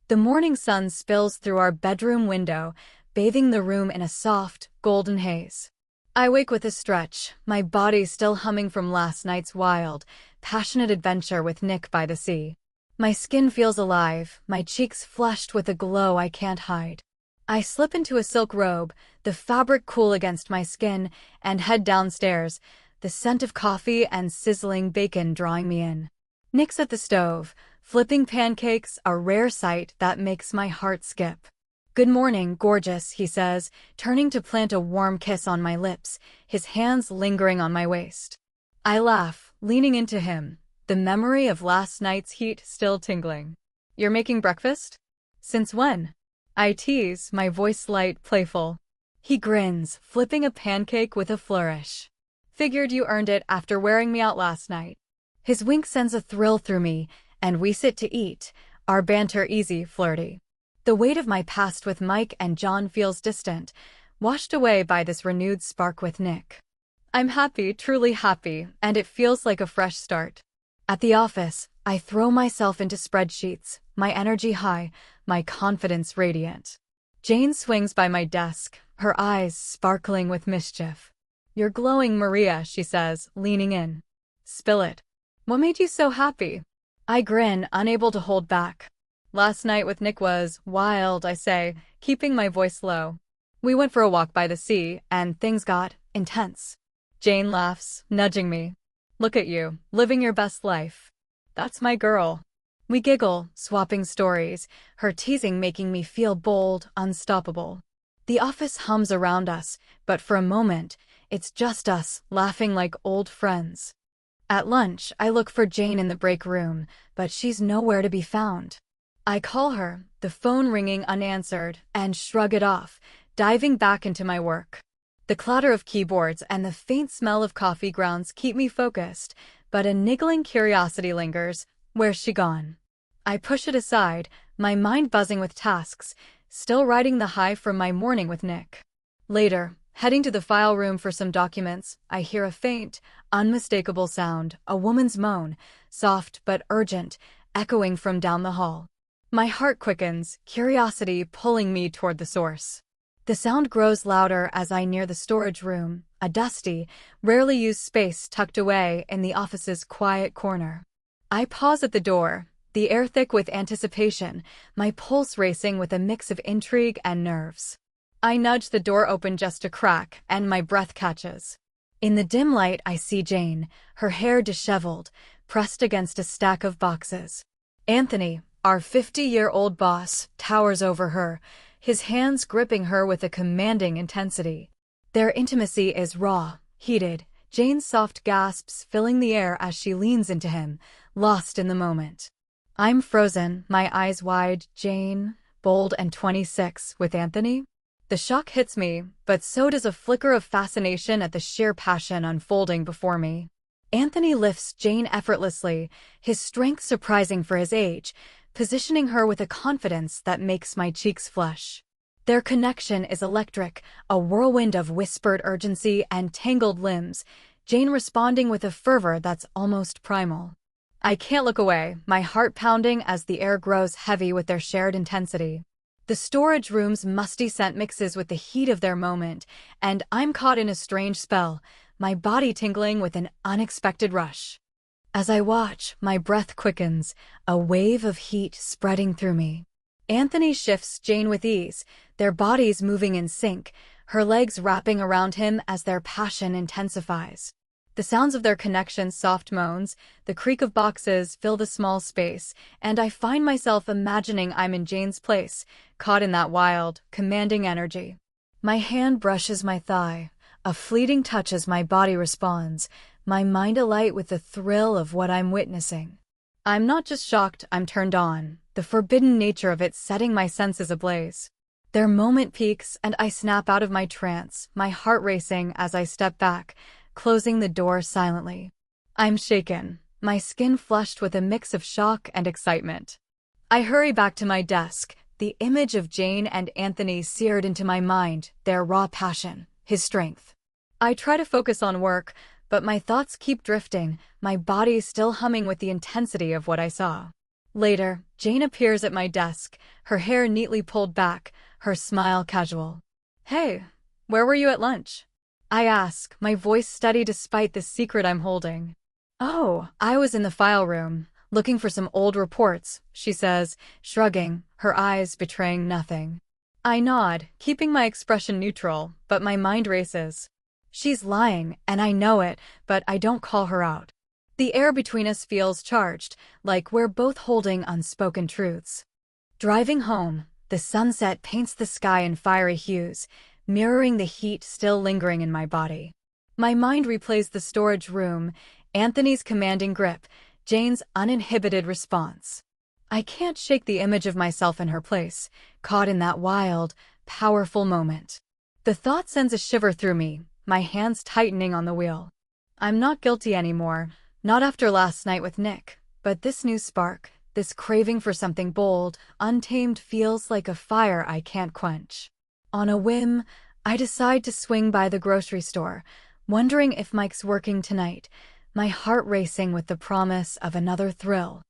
The morning sun spills through our bedroom window, bathing the room in a soft, golden haze. I wake with a stretch, my body still humming from last night's wild, passionate adventure with Nick by the sea. My skin feels alive, my cheeks flushed with a glow I can't hide. I slip into a silk robe, the fabric cool against my skin, and head downstairs, the scent of coffee and sizzling bacon drawing me in. Nick's at the stove, flipping pancakes, a rare sight that makes my heart skip. "Good morning, gorgeous," he says, turning to plant a warm kiss on my lips, his hands lingering on my waist. I laugh, leaning into him, the memory of last night's heat still tingling. "You're making breakfast? Since when?" I tease, my voice light, playful. He grins, flipping a pancake with a flourish. "Figured you earned it after wearing me out last night." His wink sends a thrill through me, and we sit to eat, our banter easy, flirty. The weight of my past with Mike and John feels distant, washed away by this renewed spark with Nick. I'm happy, truly happy, and it feels like a fresh start. At the office, I throw myself into spreadsheets, my energy high, my confidence radiant. Jane swings by my desk, her eyes sparkling with mischief. "You're glowing, Maria," she says, leaning in. "Spill it. What made you so happy?" I grin, unable to hold back. "Last night with Nick was wild," I say, keeping my voice low. "We went for a walk by the sea, and things got intense." Jane laughs, nudging me. "Look at you, living your best life." "That's my girl." We giggle, swapping stories, her teasing making me feel bold, unstoppable. The office hums around us, but for a moment, it's just us, laughing like old friends. At lunch, I look for Jane in the break room, but she's nowhere to be found. I call her, the phone ringing unanswered, and shrug it off, diving back into my work. The clatter of keyboards and the faint smell of coffee grounds keep me focused, but a niggling curiosity lingers. Where's she gone? I push it aside, my mind buzzing with tasks, still riding the high from my morning with Nick. Later, heading to the file room for some documents, I hear a faint, unmistakable sound, a woman's moan, soft but urgent, echoing from down the hall. My heart quickens, curiosity pulling me toward the source. The sound grows louder as I near the storage room, a dusty, rarely used space tucked away in the office's quiet corner. I pause at the door, the air thick with anticipation, my pulse racing with a mix of intrigue and nerves. I nudge the door open just a crack, and my breath catches. In the dim light, I see Jane, her hair disheveled, pressed against a stack of boxes. Anthony, our 50-year-old boss, towers over her, his hands gripping her with a commanding intensity. Their intimacy is raw, heated, Jane's soft gasps filling the air as she leans into him, lost in the moment. I'm frozen, my eyes wide. Jane, bold and 26, with Anthony? The shock hits me, but so does a flicker of fascination at the sheer passion unfolding before me. Anthony lifts Jane effortlessly, his strength surprising for his age, positioning her with a confidence that makes my cheeks flush. Their connection is electric, a whirlwind of whispered urgency and tangled limbs, Jane responding with a fervor that's almost primal. I can't look away, my heart pounding as the air grows heavy with their shared intensity. The storage room's musty scent mixes with the heat of their moment, and I'm caught in a strange spell, my body tingling with an unexpected rush. As I watch, my breath quickens, a wave of heat spreading through me. Anthony shifts Jane with ease, their bodies moving in sync, her legs wrapping around him as their passion intensifies. The sounds of their connection, soft moans, the creak of boxes fill the small space, and I find myself imagining I'm in Jane's place, caught in that wild, commanding energy. My hand brushes my thigh, a fleeting touch as my body responds, my mind alight with the thrill of what I'm witnessing. I'm not just shocked, I'm turned on, the forbidden nature of it setting my senses ablaze. Their moment peaks, and I snap out of my trance, my heart racing as I step back, closing the door silently. I'm shaken, my skin flushed with a mix of shock and excitement. I hurry back to my desk, the image of Jane and Anthony seared into my mind, their raw passion, his strength. I try to focus on work, but my thoughts keep drifting, my body still humming with the intensity of what I saw. Later, Jane appears at my desk, her hair neatly pulled back, her smile casual. "Hey, where were you at lunch?" I ask, my voice steady despite the secret I'm holding. "Oh, I was in the file room, looking for some old reports," she says, shrugging, her eyes betraying nothing. I nod, keeping my expression neutral, but my mind races. She's lying, and I know it, but I don't call her out. The air between us feels charged, like we're both holding unspoken truths. Driving home, the sunset paints the sky in fiery hues, mirroring the heat still lingering in my body. My mind replays the storage room, Anthony's commanding grip, Jane's uninhibited response. I can't shake the image of myself in her place, caught in that wild, powerful moment. The thought sends a shiver through me, my hands tightening on the wheel. I'm not guilty anymore, not after last night with Nick, but this new spark, this craving for something bold, untamed feels like a fire I can't quench. On a whim, I decide to swing by the grocery store, wondering if Mike's working tonight, my heart racing with the promise of another thrill.